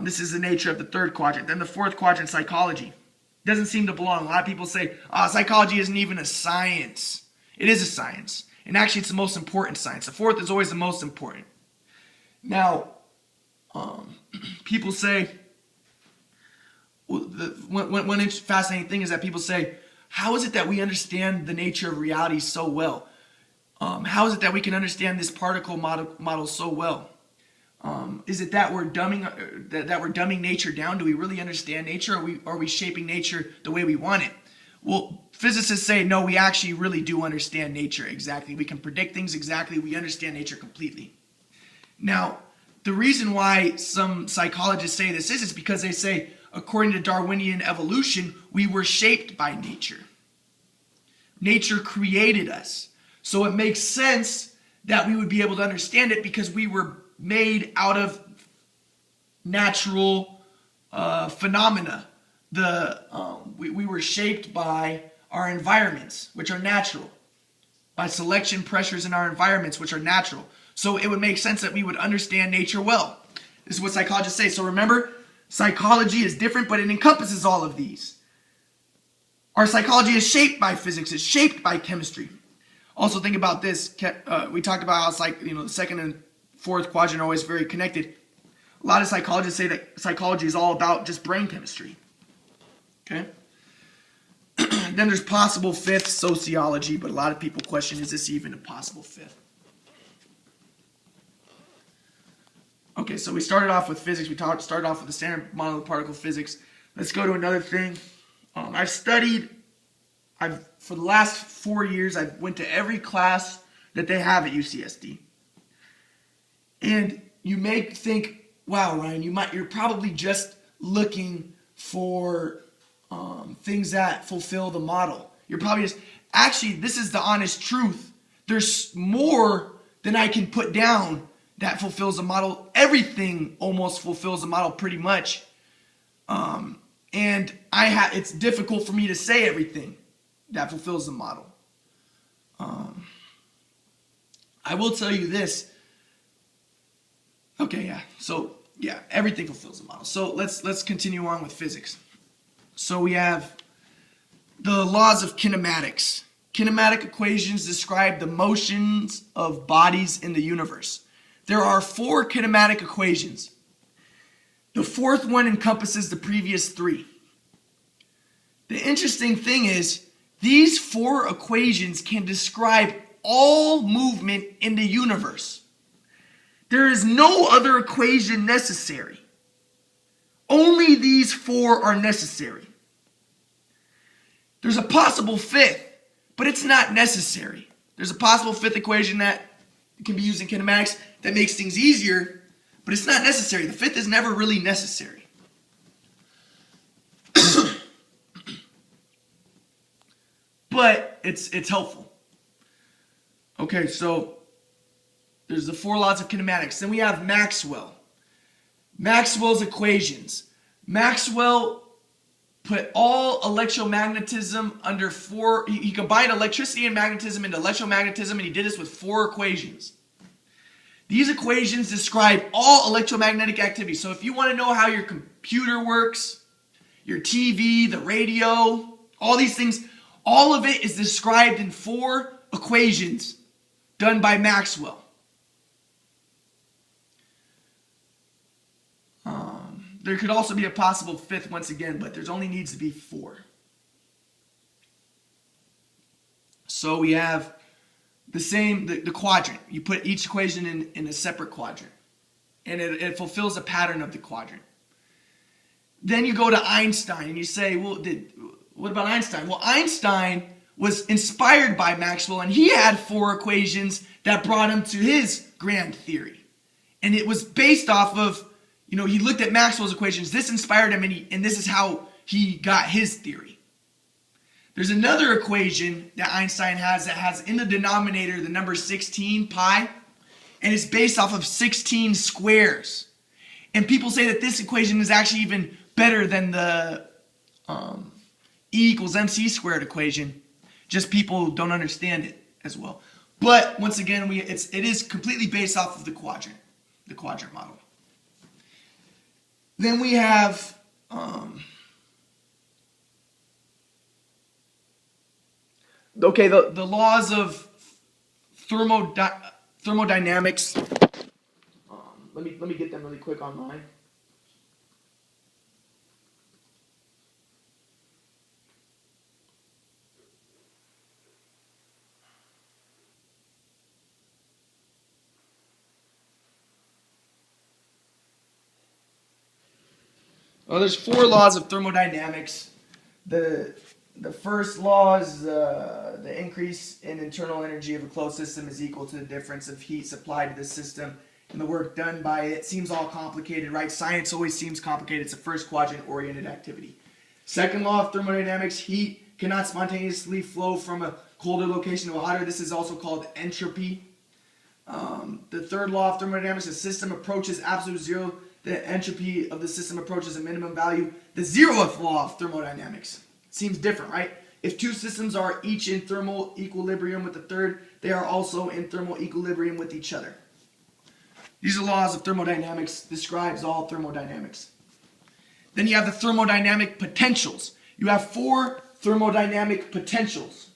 This is the nature of the third quadrant. Then the fourth quadrant, psychology. Doesn't seem to belong. A lot of people say, psychology isn't even a science. It is a science. And actually, it's the most important science. The fourth is always the most important. Now, people say, one fascinating thing is that people say, how is it that we understand the nature of reality so well? How is it that we can understand this particle model so well? Is it that we're dumbing nature down? Do we really understand nature? Or are we shaping nature the way we want it? Well, physicists say, no, we actually really do understand nature exactly. We can predict things exactly. We understand nature completely. Now, the reason why some psychologists say this is because they say, according to Darwinian evolution, we were shaped by nature. Nature created us. So it makes sense that we would be able to understand it because we were made out of natural phenomena. We were shaped by our environments, which are natural, by selection pressures in our environments, which are natural. So it would make sense that we would understand nature well. This is what psychologists say. So remember, psychology is different, but it encompasses all of these. Our psychology is shaped by physics. It's shaped by chemistry. Also think about this. We talked about how the second and fourth quadrant are always very connected. A lot of psychologists say that psychology is all about just brain chemistry. Okay? Then there's possible fifth, sociology, but a lot of people question, is this even a possible fifth? Okay, so we started off with physics. We started off with the standard model of particle physics. Let's go to another thing. For the last 4 years, I went to every class that they have at UCSD. And you may think, wow, Ryan, you're probably just looking for things that fulfill the model. You're probably just, actually, this is the honest truth. There's more than I can put down that fulfills the model. Everything almost fulfills the model pretty much. And it's difficult for me to say everything that fulfills the model. I will tell you this. Okay, yeah. So, yeah, everything fulfills the model. So let's continue on with physics. So we have the laws of kinematics. Kinematic equations describe the motions of bodies in the universe. There are 4 kinematic equations. The fourth one encompasses the previous 3. The interesting thing is, these 4 equations can describe all movement in the universe. There is no other equation necessary. of these four are necessary. There's a possible fifth, but it's not necessary. There's a possible fifth equation that can be used in kinematics that makes things easier, but it's not necessary. The fifth is never really necessary. But it's helpful. Okay, so there's the four laws of kinematics. Then we have Maxwell's equations. Maxwell put all electromagnetism under four. He combined electricity and magnetism into electromagnetism, and he did this with four equations. These equations describe all electromagnetic activity. So if you want to know how your computer works, your TV, the radio, all these things, all of it is described in four equations done by Maxwell. There could also be a possible fifth once again, but there only needs to be four. So we have the quadrant. You put each equation in a separate quadrant, and it fulfills the pattern of the quadrant. Then you go to Einstein, and you say, well, what about Einstein? Well, Einstein was inspired by Maxwell, and he had four equations that brought him to his grand theory. And it was based off of, he looked at Maxwell's equations. This inspired him, and this is how he got his theory. There's another equation that Einstein has that has in the denominator the number 16, pi, and it's based off of 16 squares. And people say that this equation is actually even better than the E equals mc squared equation. Just people don't understand it as well. But once again, it is completely based off of the quadrant model. Then we have the laws of thermodynamics. Let me get them really quick online. Well, there's four laws of thermodynamics. The first law is the increase in internal energy of a closed system is equal to the difference of heat supplied to the system and the work done by it. Seems all complicated, right? Science always seems complicated. It's a first quadrant oriented activity. Second law of thermodynamics, heat cannot spontaneously flow from a colder location to a hotter. This is also called entropy. The third law of thermodynamics, the system approaches absolute zero. The entropy of the system approaches a minimum value. The 0th law of thermodynamics seems different, right? If two systems are each in thermal equilibrium with the third, they are also in thermal equilibrium with each other. These are laws of thermodynamics, describes all thermodynamics. Then you have the thermodynamic potentials. You have four thermodynamic potentials.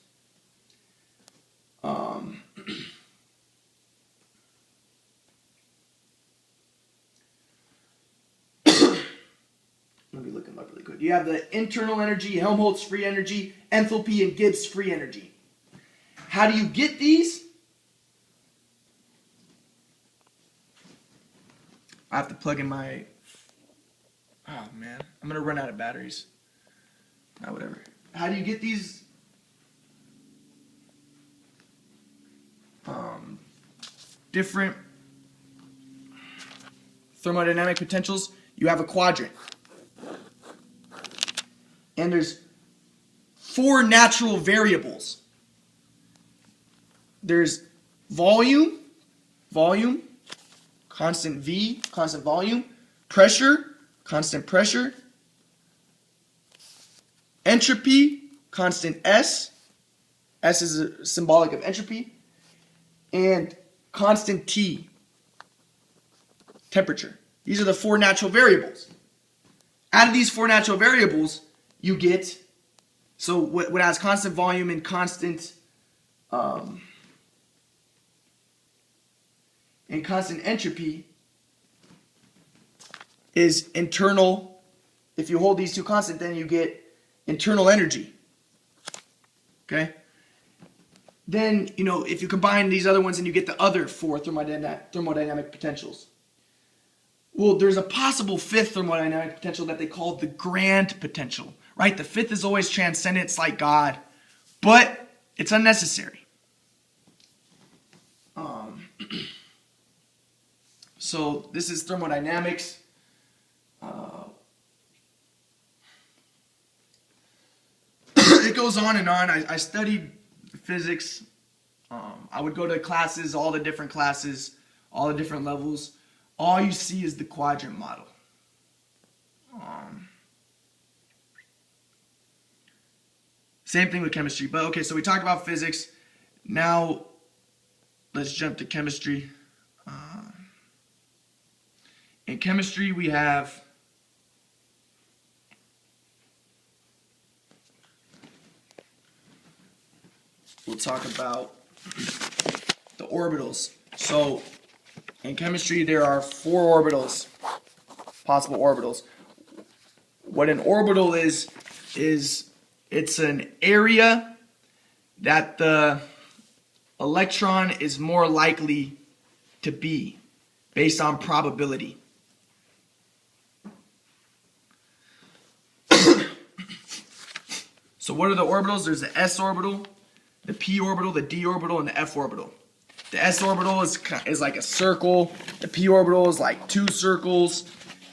Let me look them up really quick. You have the internal energy, Helmholtz free energy, enthalpy, and Gibbs free energy. How do you get these? I have to plug in my... Oh, man. I'm going to run out of batteries. Whatever. How do you get these? Different thermodynamic potentials. You have a quadrant. And there's four natural variables. There's volume, constant V, constant volume, pressure, constant pressure, entropy, constant S is symbolic of entropy, and constant T, temperature. These are the four natural variables. Out of these four natural variables, you get, so what has constant volume and constant entropy is internal. If you hold these two constant, then you get internal energy. Okay? Then, if you combine these other ones, and you get the other four thermodynamic potentials. Well, there's a possible fifth thermodynamic potential that they call the grand potential, right? The fifth is always transcendent, it's like God, but it's unnecessary. So this is thermodynamics. It goes on and on. I studied physics. I would go to classes, all the different classes, all the different levels. All you see is the quadrant model. Same thing with chemistry. But okay, so we talked about physics. Now let's jump to chemistry. In chemistry, we have we'll talk about the orbitals. So in chemistry, there are 4 orbitals, possible orbitals. What an orbital is it's an area that the electron is more likely to be based on probability. So what are the orbitals? There's the s orbital, the p orbital, the d orbital, and the f orbital. The s orbital is like a circle. The p orbital is like 2 circles.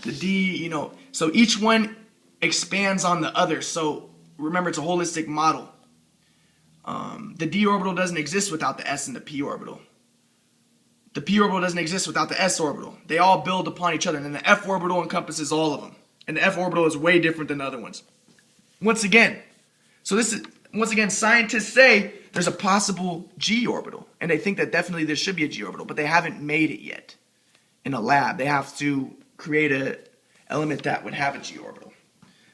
The d, so each one expands on the other. So remember, it's a holistic model. The d orbital doesn't exist without the s and the p orbital. The p orbital doesn't exist without the s orbital. They all build upon each other. And then the f orbital encompasses all of them. And the f orbital is way different than the other ones. Once again, scientists say there's a possible g orbital. And they think that definitely there should be a g orbital. But they haven't made it yet in a lab. They have to create an element that would have a g orbital.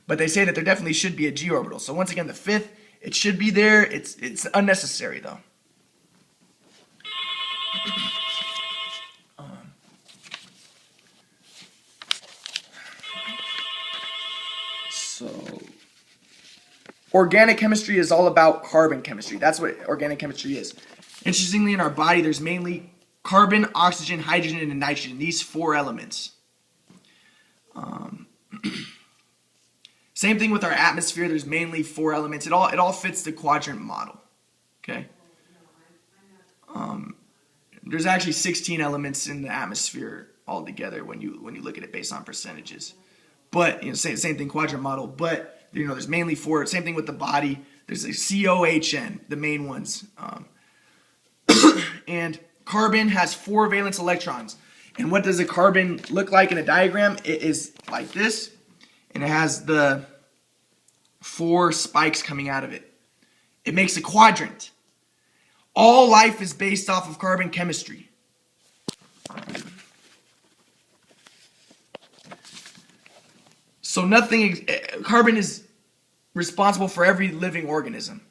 But they say that there definitely should be a g orbital. So once again, the fifth, it should be there. It's unnecessary, though. Organic chemistry is all about carbon chemistry. That's what organic chemistry is. Interestingly, in our body, there's mainly carbon, oxygen, hydrogen, and nitrogen. These 4 elements. Same thing with our atmosphere. There's mainly 4 elements. It all fits the quadrant model. Okay. There's actually 16 elements in the atmosphere altogether when you look at it based on percentages. But same thing, quadrant model. But there's mainly 4. Same thing with the body. There's a COHN, the main ones. And carbon has 4 valence electrons. And what does a carbon look like in a diagram? It is like this. And it has the 4 spikes coming out of it. It makes a quadrant. All life is based off of carbon chemistry. So carbon is responsible for every living organism.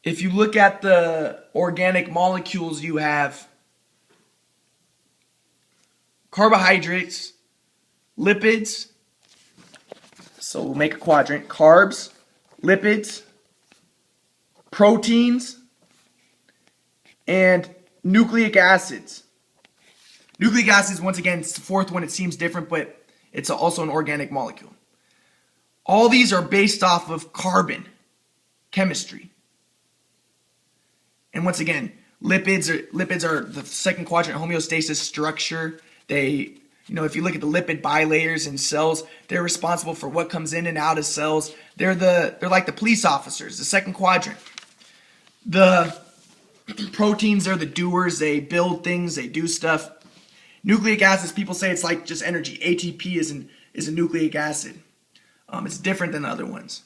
If you look at the organic molecules, you have carbohydrates, lipids, so we'll make a quadrant, carbs, lipids, proteins, and nucleic acids. Nucleic acids, once again, it's the 4th one. It seems different, but it's also an organic molecule. All these are based off of carbon chemistry. And once again, lipids are the 2nd quadrant homeostasis structure. If you look at the lipid bilayers in cells, they're responsible for what comes in and out of cells. They're like the police officers, the 2nd quadrant. The proteins are the doers. They build things. They do stuff. Nucleic acids, people say it's like just energy. ATP is a nucleic acid. It's different than the other ones.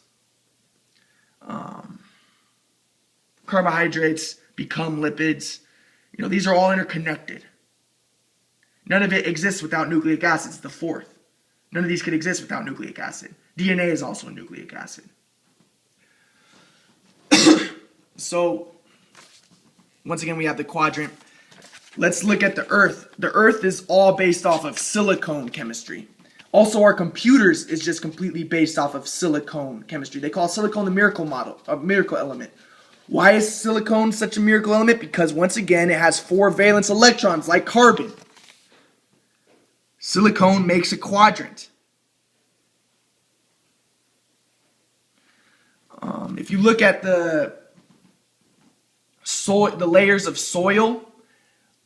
Carbohydrates become lipids. These are all interconnected. None of it exists without nucleic acids, the 4th. None of these could exist without nucleic acid. DNA is also a nucleic acid. So, once again, we have the quadrant. Let's look at the Earth. The Earth is all based off of silicone chemistry. Also, our computers is just completely based off of silicone chemistry. They call silicone the miracle model, a miracle element. Why is silicon such a miracle element? Because once again, it has 4 valence electrons like carbon. Silicon makes a quadrant. If you look at the layers of soil,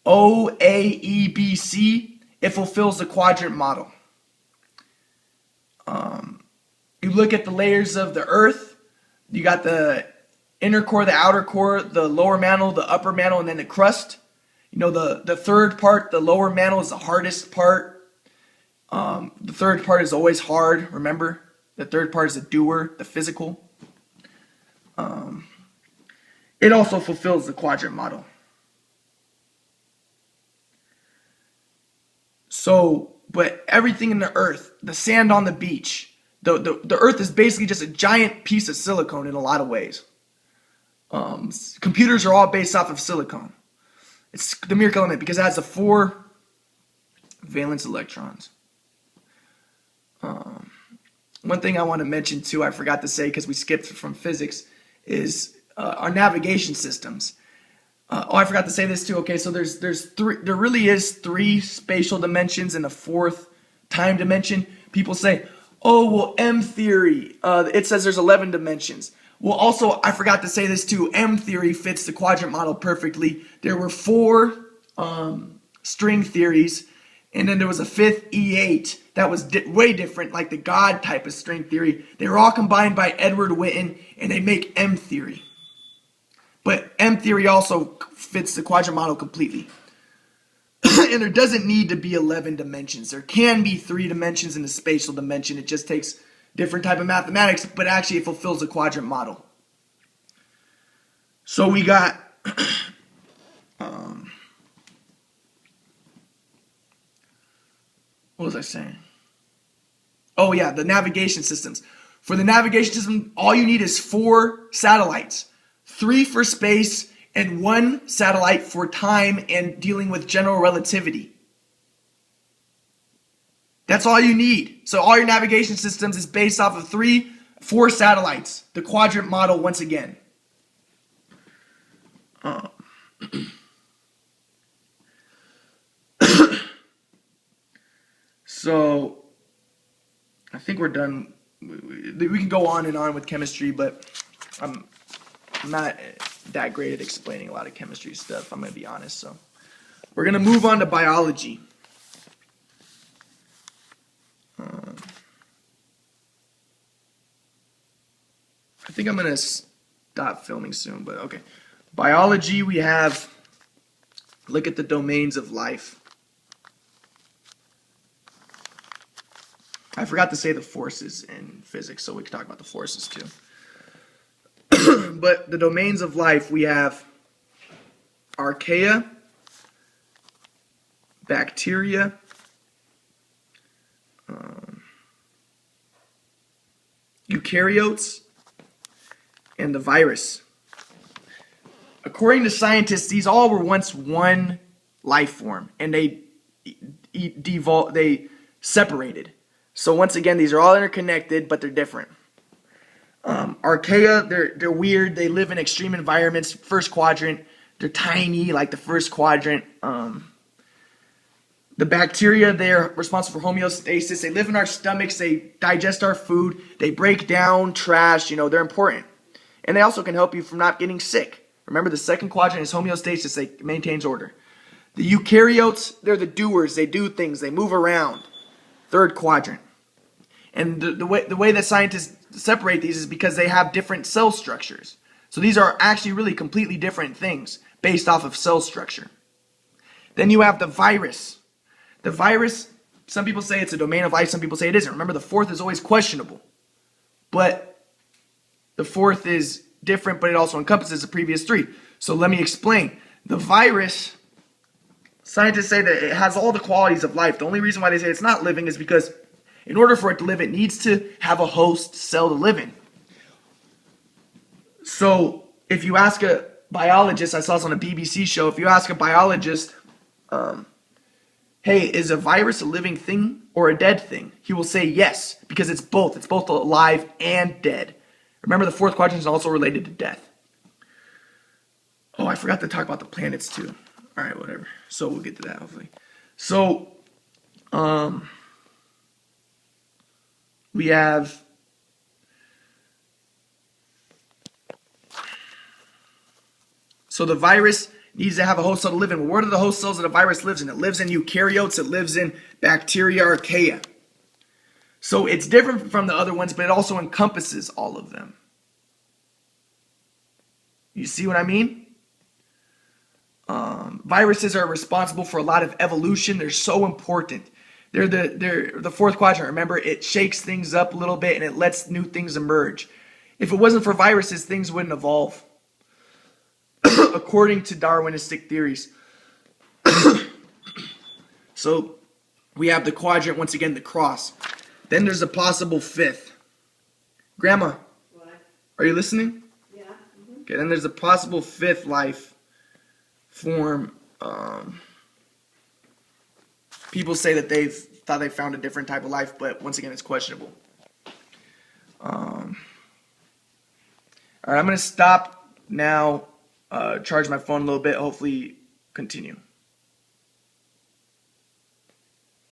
O, A, E, B, C, it fulfills the quadrant model. You look at the layers of the earth, you got the inner core, the outer core, the lower mantle, the upper mantle, and then the crust. You know, the third part, the lower mantle, is the hardest part. The third part is always hard, remember? The third part is the doer, the physical. It also fulfills the quadrant model. So, but everything in the earth, the sand on the beach, the earth is basically just a giant piece of silicone in a lot of ways. Computers are all based off of silicon. It's the miracle element because it has the 4 valence electrons. One thing I want to mention too, I forgot to say because we skipped from physics, is our navigation systems. I forgot to say this too. Okay, so there really is 3 spatial dimensions and a 4th time dimension. People say, oh, well, M theory, it says there's 11 dimensions. Well, also, I forgot to say this too. M theory fits the quadrant model perfectly. There were 4 string theories, and then there was a 5th E8 that was way different, like the God type of string theory. They were all combined by Edward Witten, and they make M theory. But M theory also fits the quadrant model completely. And there doesn't need to be 11 dimensions. There can be 3 dimensions in the spatial dimension. It just takes different type of mathematics, but actually it fulfills the quadrant model. So we got what was I saying? Oh yeah, the navigation systems. For the navigation system, all you need is 4 satellites. 3 for space and 1 satellite for time and dealing with general relativity. That's all you need. So all your navigation systems is based off of 4 satellites. The quadrant model once again. So I think we're done. We can go on and on with chemistry, but I'm not that great at explaining a lot of chemistry stuff, I'm going to be honest. So we're going to move on to biology. I think I'm going to stop filming soon, but okay. Biology, we have, look at the domains of life. I forgot to say the forces in physics, so we can talk about the forces too. But the domains of life, we have archaea, bacteria, eukaryotes, and the virus. According to scientists, these all were once one life form, and they separated. So once again, these are all interconnected, but they're different. Archaea, they're weird. They live in extreme environments. First quadrant, they're tiny, like the first quadrant. The bacteria, they're responsible for homeostasis. They live in our stomachs. They digest our food. They break down trash. You know, they're important. And they also can help you from not getting sick. Remember, the second quadrant is homeostasis. It maintains order. The eukaryotes, they're the doers. They do things. They move around. Third quadrant. And the way that scientists separate these is because they have different cell structures. So these are actually really completely different things based off of cell structure. Then you have the virus. The virus, some people say it's a domain of life, some people say it isn't. Remember, the fourth is always questionable. But the fourth is different, but it also encompasses the previous 3. So let me explain. The virus, scientists say that it has all the qualities of life. The only reason why they say it's not living is because in order for it to live, it needs to have a host cell to live in. So if you ask a biologist, I saw this on a BBC show, if you ask a biologist, hey, is a virus a living thing or a dead thing? He will say yes, because it's both. It's both alive and dead. Remember, the fourth quadrant is also related to death. Oh, I forgot to talk about the planets too. All right, whatever. So we'll get to that hopefully. So, we have the virus needs to have a host cell to live in. Well, what are the host cells that a virus lives in? It lives in eukaryotes. It lives in bacteria, archaea. So it's different from the other ones, but it also encompasses all of them. You see what I mean? Viruses are responsible for a lot of evolution. They're so important. They're the fourth quadrant. Remember, it shakes things up a little bit and it lets new things emerge. If it wasn't for viruses, things wouldn't evolve. According to Darwinistic theories. So we have the quadrant, once again, the cross. Then there's a possible fifth. Grandma, What? are you listening? Yeah. Mm-hmm. Okay, then there's a possible fifth life form. People say that they've thought they found a different type of life, but once again, it's questionable. All right, I'm going to stop now, charge my phone a little bit, hopefully continue.